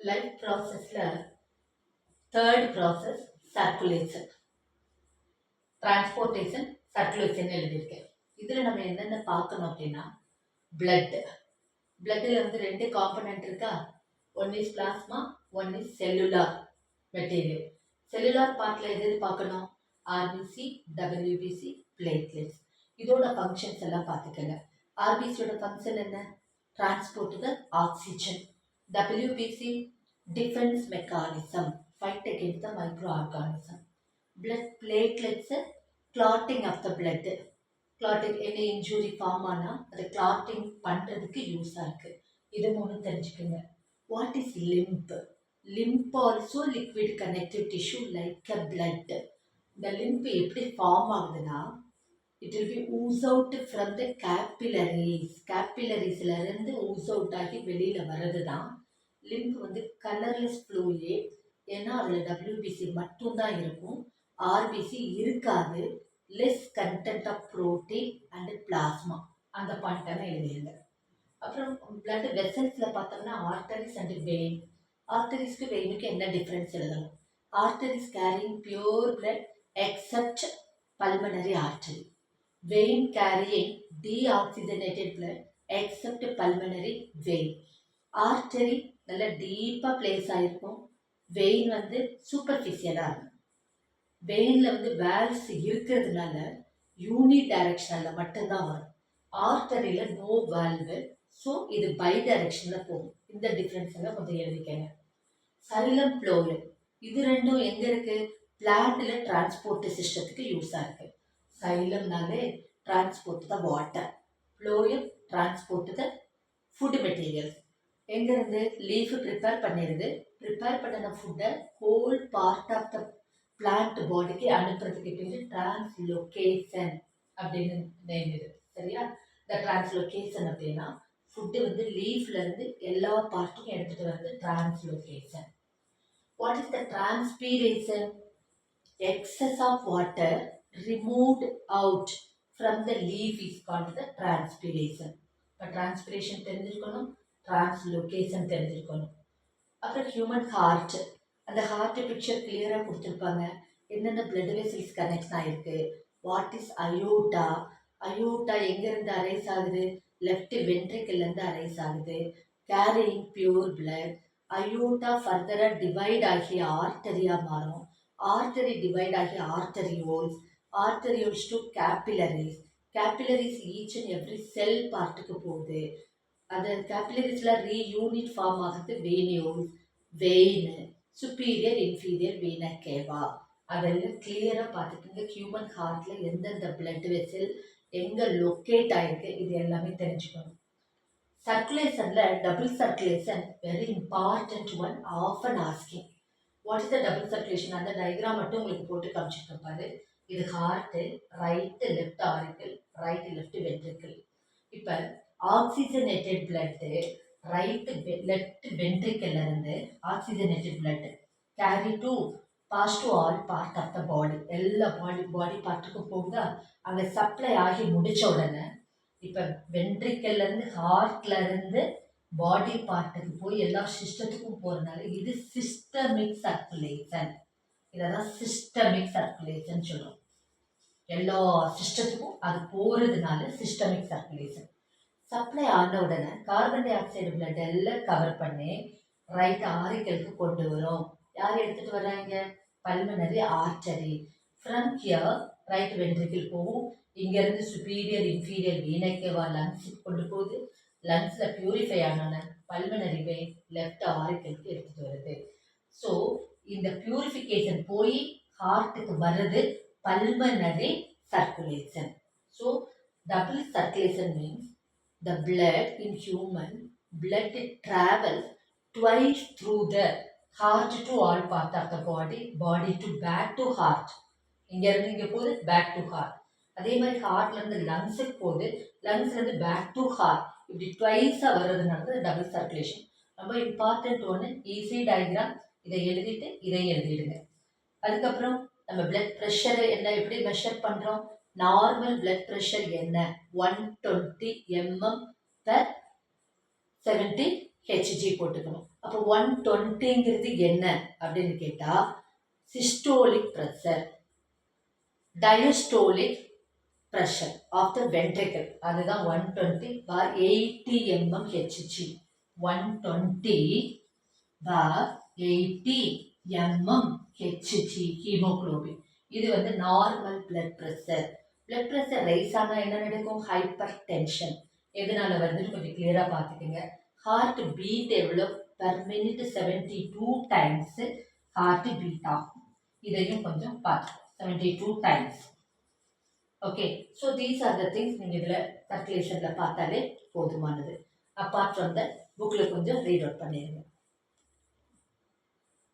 Life ப்ராசஸில் third process circulation, transportation, circulation எழுதியிருக்கேன். இதில் நம்ம என்னென்ன பார்க்கணும் அப்படின்னா, பிளட். பிளட்டில் வந்து ரெண்டு காம்பனண்ட் இருக்கா. One is plasma, one is cellular material. Cellular பார்ட்டில் எது பார்க்கணும்? RBC, WBC, platelets. இதோட ஃபங்க்ஷன்ஸ் எல்லாம் பார்த்துக்கங்க. ஆர்பிசியோட ஃபங்க்ஷன் என்ன? Transport the oxygen. WBC, defense mechanism, fight against the microorganism. Blood platelets, clotting of the blood. Clotting any injury form ஆனா அதை clotting பண்ணுறதுக்கு யூஸாக இருக்குது. இது மூணு தெரிஞ்சுக்கோங்க. What is lymph? Lymph also liquid connective tissue like a blood. இந்த lymph எப்படி ஃபார்ம் ஆகுதுன்னா, it will be ooze out from the capillaries. கேப்பிலரிஸ்லேருந்து ஊஸ் அவுட் ஆகி வெளியில் வர்றது தான் லிம்ப். வந்து கலர்லெஸ் ஃப்ளூயிட். ஏன்னா அதில் WBC மட்டும்தான் இருக்கும், ஆர்பிசி இருக்காது. Less content of protein and plasma. அந்த பாயிண்ட்டெல்லாம் எழுதிடுங்க. அப்புறம் பிளட் வெசல்ஸில் பார்த்தோம்னா ஆர்டரிஸ் அண்ட் வெயின். ஆர்டரிஸ்க்கு வெயினுக்கு என்ன டிஃப்ரென்ஸ் எழுதணும்? Arteries carrying pure blood except pulmonary artery. vein carrying deoxygenated blood except pulmonary vein. artery நல்ல டீப்பாக பிளேஸ் ஆகிருக்கும். வெயின் வந்து சூப்பர்ஃபிஷியலாக இருக்கும். வெயினில் வந்து வேல்ஸ் இருக்கிறதுனால யூனி டைரக்ஷனில் மட்டும்தான் வரும். ஆர்டரியில் நோ வேல்வு. ஸோ இது பை டைரக்ஷனில் போகும். இந்த டிஃப்ரென்ஸ் எல்லாம் கொஞ்சம் எழுதிக்கங்க. சைலம் ப்ளோயம், இது ரெண்டும் எங்கே இருக்குது? பிளான்ட்டில் டிரான்ஸ்போர்ட் சிஸ்டத்துக்கு யூஸாக இருக்குது. சைலம்னாலே transport the water, phloem transport the food materials. எங்கேருந்து? லீஃப் ப்ரிப்பேர் பண்ணிடுது. ப்ரிப்பேர் பண்ணின ஃபுட்டை whole part of the plant பாடிக்கு அனுப்புறதுக்கு பேர் டிரான்ஸ்லொகேஷன் அப்படின்னு நேமிது. சரியா? இந்த டிரான்ஸ்லொகேஷன் அப்படின்னா ஃபுட்டு வந்து லீஃப்லேருந்து எல்லா பார்ட்டுக்கும் எடுத்துகிட்டு வந்து translocation. What is the transpiration? excess of water removed out from the leaf is called the transpiration. இப்போ transpiration தெரிஞ்சிருக்கணும், translocation தெரிஞ்சிருக்கணும். அப்புறம் ஹியூமன் ஹார்ட். அந்த ஹார்ட் பிக்சர் கிளியராக கொடுத்துருப்பாங்க. என்னென்ன பிளட் வெசல்ஸ் கனெக்ஷன் ஆகிருக்கு. What is aorta? அயோட்டா எங்கேருந்து அரைஸ் ஆகுது? லெஃப்ட் வென்ட்ரிக்கிள்லேருந்து அரைஸ் ஆகுது. Carrying pure blood. அயோட்டா ஃபர்தராக டிவைட் ஆகி ஆர்டரியாக மாறும். ஆர்டரி டிவைட் ஆகி ஆர்டரியோல்ஸ், ஆர்டரியோல்ஸ் டு கேப்பிலரிஸ். கேப்பிலரிஸ் ஈச் அண்ட் எவ்ரி செல் பார்ட்டுக்கு போகுது. அது கேப்பிலரிஸில் ரீயூனிட் ஃபார்ம் ஆகுது venules, vein, superior inferior vena cava. அதெல்லாம் கிளியராக பார்த்துக்கோங்க. ஹியூமன் ஹார்ட்டில் எந்தெந்த பிளட் வெசல் எங்கே லொக்கேட் ஆகிருக்கு இது எல்லாமே தெரிஞ்சுக்கணும். சர்க்குலேஷனில் double circulation very important one, often asking. What is the double circulation? அந்த டயக்ராம் மட்டும் உங்களுக்கு போட்டு காமிச்சிருக்கேன் பாரு. இது heart, right left auricle, right left ventricle. இப்போ ஆக்சிஜனேட்டட் பிளட்டு ரைட்டு லெஃப்ட் வென்ட்ரிக்கல்ல இருந்து oxygenated blood carry to pass to all part of the body. எல்லா பாடி பார்ட்டுக்கும் போகுதா? அங்கே சப்ளை ஆகி முடித்த உடனே இப்போ வென்ட்ரிக்கல்லேருந்து ஹார்ட்லேருந்து பாடி பார்ட்டுக்கு போய் எல்லா சிஸ்டத்துக்கும் போகிறதுனால இது சிஸ்டமிக் சர்க்குலேஷன். இதெல்லாம் சிஸ்டமிக் சர்க்குலேஷன் சொல்லுவோம். எல்லா சிஸ்டத்துக்கும் அது போகிறதுனால சிஸ்டமிக் சர்க்குலேஷன். சப்ளை ஆன உடனே கார்பன் டை ஆக்சைடு பிளட் எல்லாம் கவர் பண்ணி ரைட் ஆரிக்கலுக்கு கொண்டு வரும். யார் எடுத்துகிட்டு வர்றாங்க? Pulmonary artery. From here right ventricle போகும். இங்கேருந்து சுப்பீரியர் இன்ஃபீரியர் வீணைக்கவா லங்ஸுக்கு கொண்டு போகுது. லங்ஸில் பியூரிஃபை ஆனோன்னு பல்மனரி வெயின் லெஃப்ட் ஆரிக்கலுக்கு எடுத்துகிட்டு வருது. ஸோ இந்த பியூரிஃபிகேஷன் போய் ஹார்ட்டுக்கு வர்றது pulmonary circulation. So double circulation means the blood in human blood travels twice through the heart to all part of the body to back to heart. இங்கேருந்து இங்கே போகுது, back to heart. அதே மாதிரி ஹார்ட்லேருந்து லங்ஸுக்கு போகுது, லங்ஸ்லேருந்து back to heart. இப்படி ட்வைஸாக வர்றதுனால double circulation. ரொம்ப important ஒன்று, ஈஸி டயக்ராம். இதை எழுதிட்டு இதை எழுதிடுங்க. அதுக்கப்புறம் நம்ம பிளட் ப்ரெஷரை என்ன எப்படி மெஷர் பண்ணுறோம்? நார்மல் பிளட் ப்ரெஷர் என்ன? 120 mm/70 ஹெச்ஜி போட்டுக்கணும். அப்போ 120ங்கிறது என்ன அப்படின்னு கேட்டால் systolic pressure, diastolic pressure of the ventricle. அதுதான் 120/80 mm HG. 120/80 mm HG haemoglobin. இது வந்து normal blood pressure. Blood pressure rise ஆனால் என்ன நடக்கும்? Hypertension. எதனால வருதுன்னு கொஞ்சம் கிளியராக பார்த்துக்கோங்க. ஹார்ட் பீட் எவ்வளோ? per minute 72 times heart beat ஆகும். இதையும் கொஞ்சம் பார்த்துக்கோங்க. 72 times. Okay, so these are the things நீங்கள் இதில் கல்குலேஷனில் பார்த்தாலே போதுமானது. அப்பார்ட் ஃப்ரம் த புக்கில் கொஞ்சம் ரீட் அவுட் பண்ணிடுங்க.